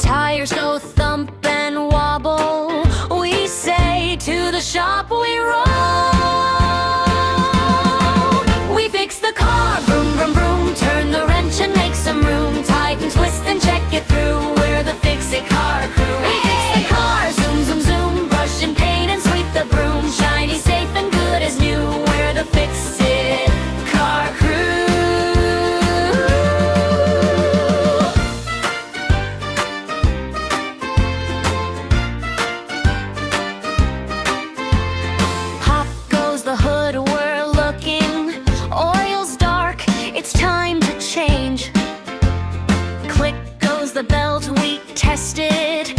tires go thump and wobble, we say to the shop we roll. We fix the car, vroom, vroom, vroom, turn the wrench and make some room, tighten, twist and check it through, we're the fix-it car crew. We fix the car, zoom, zoom, zoom, brush and paint and sweep the broom, shiny, safe and good as new, we're the fix-it car crew. Pop goes the hood, we're looking, oil's dark, it's time to change. Click goes the belt, we tested,